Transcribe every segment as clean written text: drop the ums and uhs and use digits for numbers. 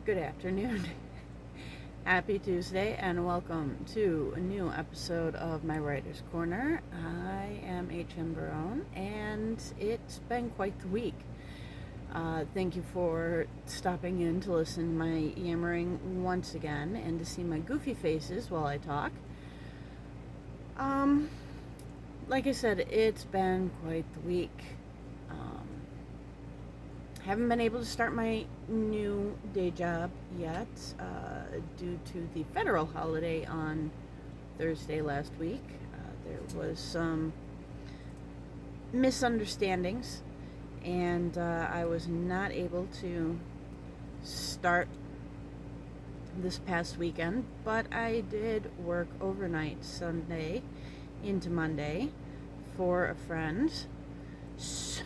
Good afternoon. Happy Tuesday, and welcome to a new episode of my Writer's Corner. I am H.M. Barone, and it's been quite the week. Thank you for stopping in to listen to my yammering once again and to see my goofy faces while I talk. Um, like I said, it's been quite the week. Haven't been able to start my new day job yet due to the federal holiday on Thursday last week. There was some misunderstandings, and I was not able to start this past weekend, but I did work overnight Sunday into Monday for a friend. So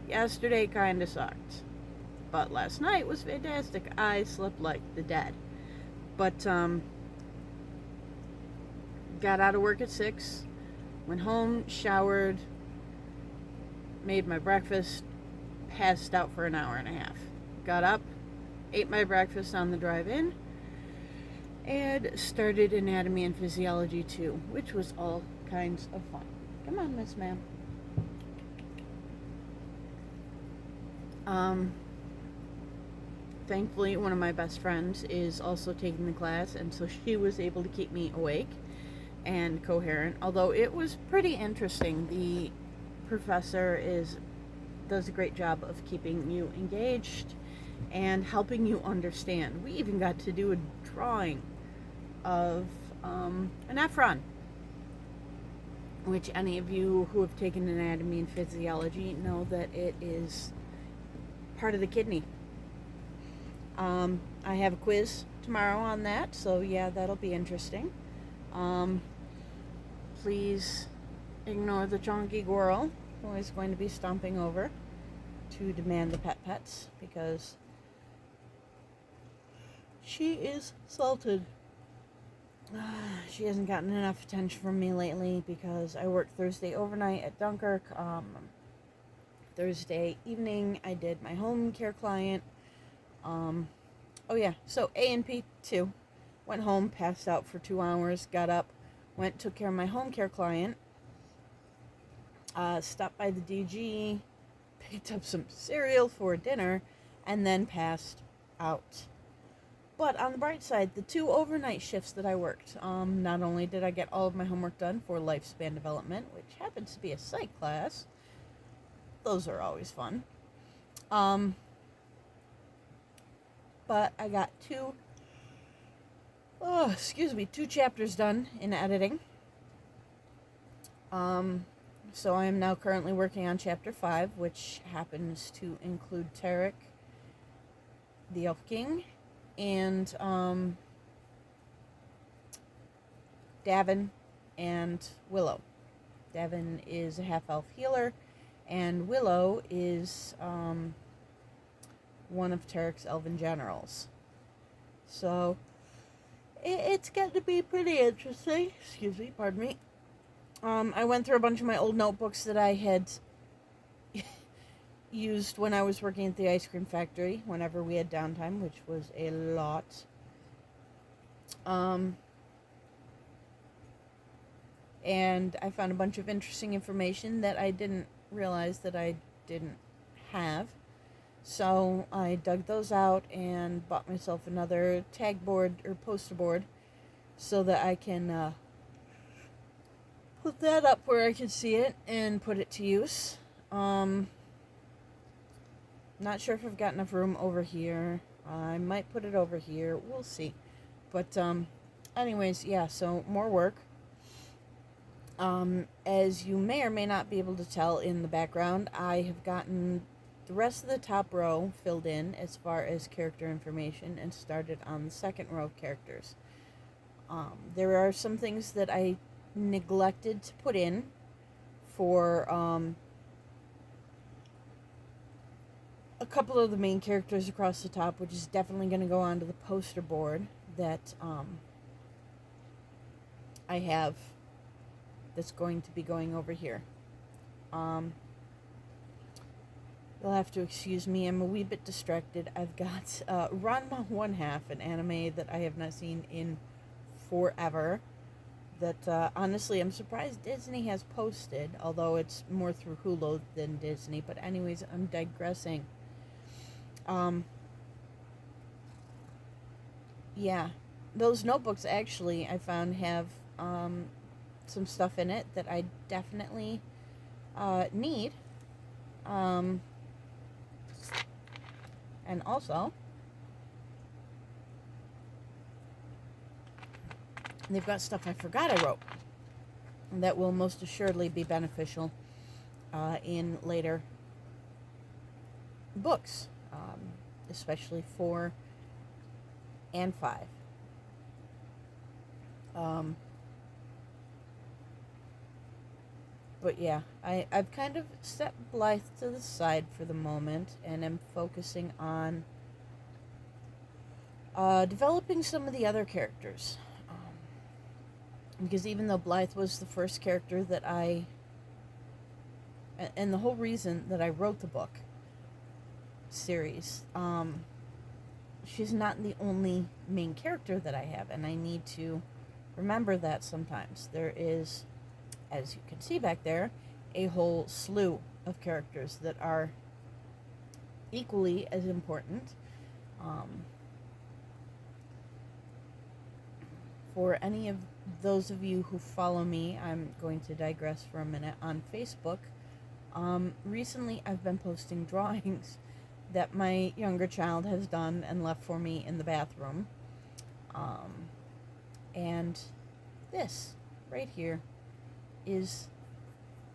yesterday kind of sucked, but last night was fantastic. I slept like the dead. But got out of work at 6, went home, showered, made my breakfast, passed out for an hour and a half. Got up, ate my breakfast on the drive in, and started Anatomy and Physiology 2, which was all kinds of fun. Come on, Miss Ma'am. Thankfully, one of my best friends is also taking the class, and so she was able to keep me awake and coherent. Although it was pretty interesting, the professor does a great job of keeping you engaged and helping you understand. We even got to do a drawing of an nephron, which any of you who have taken anatomy and physiology know that it is part of the kidney. I have a quiz tomorrow on that, so yeah, that'll be interesting. Please ignore the chonky squirrel who is going to be stomping over to demand the pets because she is salted. She hasn't gotten enough attention from me lately because I worked Thursday overnight at Dunkirk. Thursday evening, I did my home care client. So A&P 2. Went home, passed out for 2 hours, got up, took care of my home care client, stopped by the DG, picked up some cereal for dinner, and then passed out. But on the bright side, the 2 overnight shifts that I worked, not only did I get all of my homework done for lifespan development, which happens to be a psych class, those are always fun, but I got 2 chapters done in editing. So I am now currently working on chapter 5, which happens to include Tarek, the Elf King, and Davin and Willow. Davin is a half-elf healer, and Willow is one of Tarek's elven generals. So it's going to be pretty interesting. Pardon me. I went through a bunch of my old notebooks that I had used when I was working at the ice cream factory whenever we had downtime, which was a lot. And I found a bunch of interesting information that I didn't realize that I didn't have. So I dug those out and bought myself another tag board or poster board so that I can put that up where I can see it and put it to use. Not sure if I've got enough room over here. I might put it over here. We'll see. But anyways, yeah, so more work. As you may or may not be able to tell in the background, I have gotten the rest of the top row filled in as far as character information and started on the second row of characters. There are some things that I neglected to put in for a couple of the main characters across the top, which is definitely going to go onto the poster board that I have that's going to be going over here. You'll have to excuse me, I'm a wee bit distracted. I've got Ranma One Half, an anime that I have not seen in forever. That honestly, I'm surprised Disney has posted, although it's more through Hulu than Disney. But anyways, I'm digressing. Um, yeah, those notebooks actually I found have some stuff in it that I definitely need. Um, and also, they've got stuff I forgot I wrote that will most assuredly be beneficial in later books, especially 4 and 5. But yeah, I've kind of set Blythe to the side for the moment and am focusing on developing some of the other characters. Because even though Blythe was the first character that and the whole reason that I wrote the book series, she's not the only main character that I have, and I need to remember that sometimes. There is, as you can see back there, a whole slew of characters that are equally as important. For any of those of you who follow me, I'm going to digress for a minute, on Facebook. Recently I've been posting drawings that my younger child has done and left for me in the bathroom. And this right here is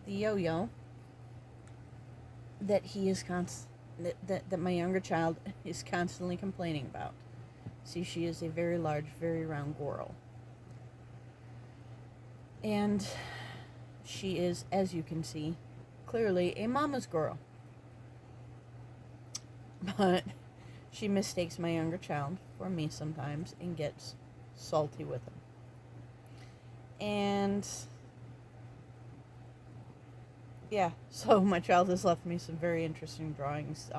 the yo-yo that he is that my younger child is constantly complaining about. See, she is a very large, very round girl. And she is, as you can see, clearly a mama's girl. But she mistakes my younger child for me sometimes and gets salty with him. And yeah, so my child has left me some very interesting drawings.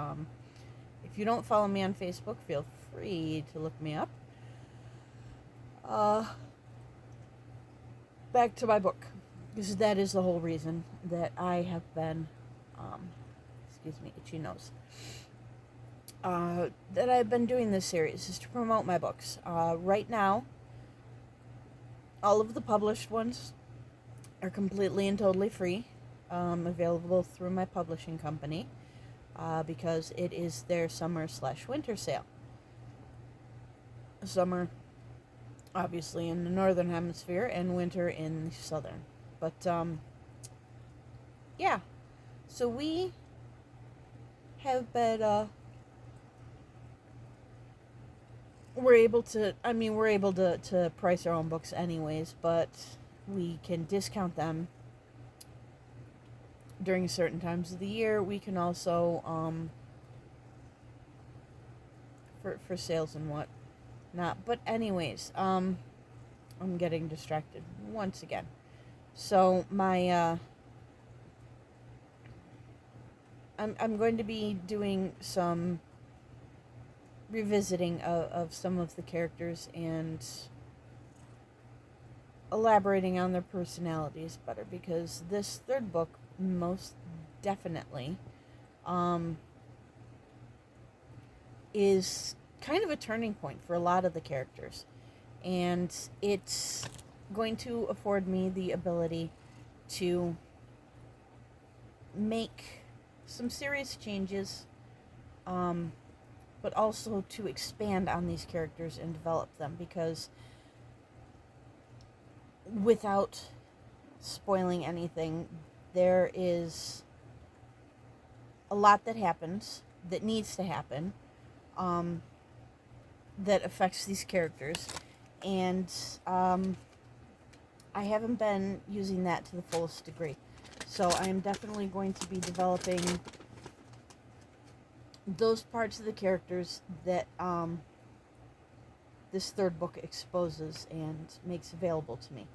If you don't follow me on Facebook, feel free to look me up. Back to my book, because that is the whole reason that I have been, excuse me, itchy nose, that I've been doing this series, is to promote my books. Right now, all of the published ones are completely and totally free, available through my publishing company, because it is their summer/winter sale. Summer, obviously, in the northern hemisphere, and winter in the southern. But yeah, so we have been we're able to price our own books anyways, but we can discount them during certain times of the year. We can also for sales and what not. But anyways, I'm getting distracted once again. So my I'm going to be doing some revisiting of some of the characters and elaborating on their personalities better, because this third book most definitely is kind of a turning point for a lot of the characters, and it's going to afford me the ability to make some serious changes, but also to expand on these characters and develop them, because without spoiling anything, there is a lot that happens, that needs to happen, that affects these characters, and I haven't been using that to the fullest degree. So I am definitely going to be developing those parts of the characters that this third book exposes and makes available to me.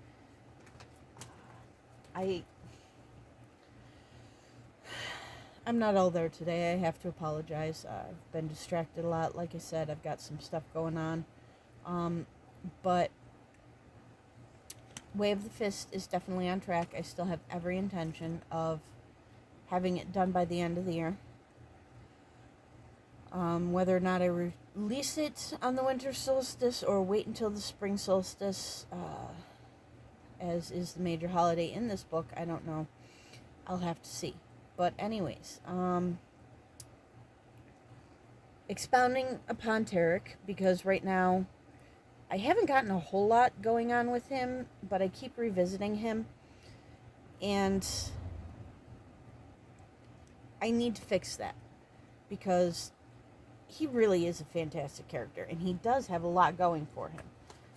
I'm not all there today. I have to apologize. I've been distracted a lot. Like I said, I've got some stuff going on. But Way of the Fist is definitely on track. I still have every intention of having it done by the end of the year. Whether or not I release it on the winter solstice or wait until the spring solstice, as is the major holiday in this book, I don't know. I'll have to see. But anyways, expounding upon Tarek, because right now I haven't gotten a whole lot going on with him, but I keep revisiting him, and I need to fix that, because he really is a fantastic character, and he does have a lot going for him,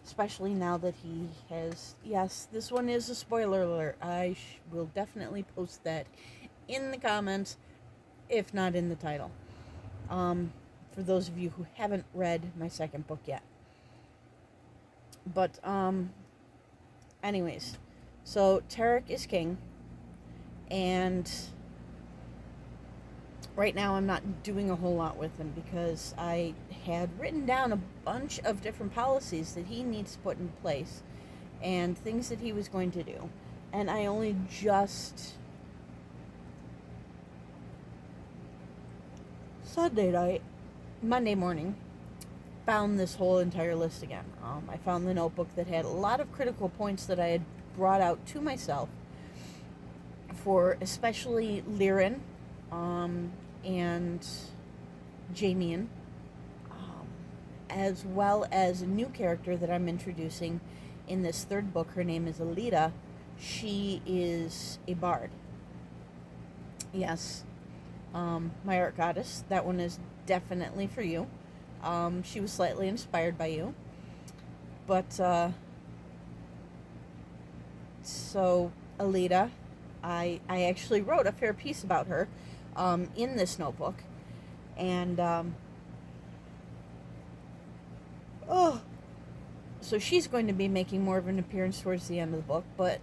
especially now that he has, yes, this one is a spoiler alert. I will definitely post that in the comments, if not in the title, for those of you who haven't read my second book yet. But, anyways, so Tarek is king, and right now I'm not doing a whole lot with him because I had written down a bunch of different policies that he needs to put in place and things that he was going to do. And I only just Monday morning, found this whole entire list again. I found the notebook that had a lot of critical points that I had brought out to myself for especially Liren, and Jamian, as well as a new character that I'm introducing in this third book. Her name is Alita. She is a bard. Yes, my art goddess. That one is definitely for you. She was slightly inspired by you. But, so, Alita, I actually wrote a fair piece about her, in this notebook. And, so she's going to be making more of an appearance towards the end of the book. But,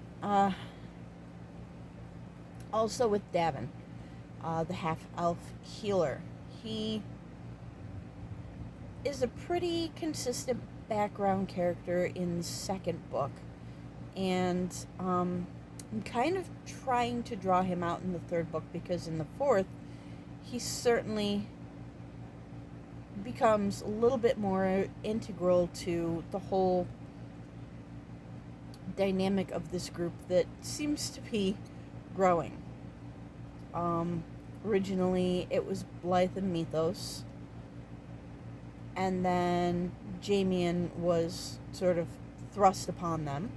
also with Davin, the half-elf healer. He is a pretty consistent background character in the second book, and I'm kind of trying to draw him out in the third book, because in the fourth he certainly becomes a little bit more integral to the whole dynamic of this group that seems to be growing. Originally it was Blythe and Mythos, and then Jamian was sort of thrust upon them.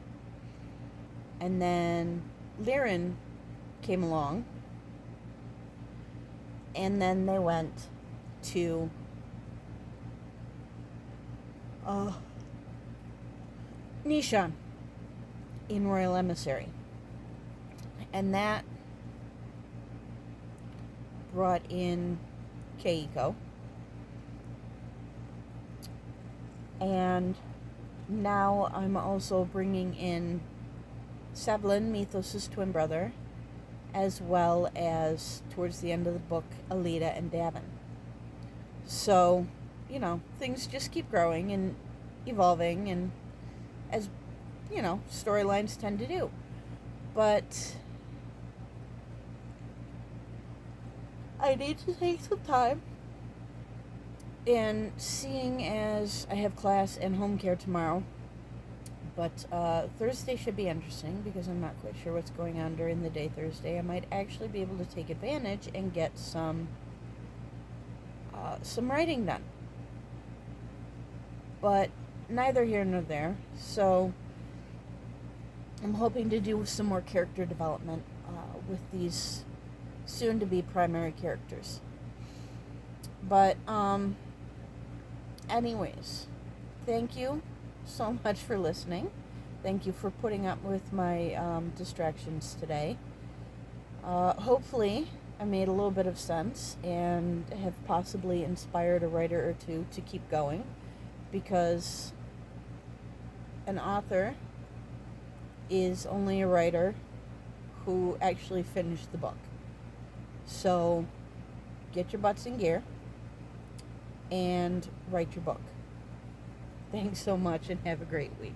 And then Liren came along. And then they went to Nisha in Royal Emissary. And that brought in Keiko. And now I'm also bringing in Sevlin, Mythos' twin brother, as well as, towards the end of the book, Alita and Davin. So, things just keep growing and evolving, and as, storylines tend to do. But I need to take some time. And seeing as I have class and home care tomorrow, but Thursday should be interesting because I'm not quite sure what's going on during the day Thursday. I might actually be able to take advantage and get some writing done. But neither here nor there. So I'm hoping to do some more character development with these soon-to-be primary characters. But, anyways, thank you so much for listening. Thank you for putting up with my distractions today. Hopefully I made a little bit of sense and have possibly inspired a writer or two to keep going, because an author is only a writer who actually finished the book. So get your butts in gear and write your book. Thanks so much and have a great week.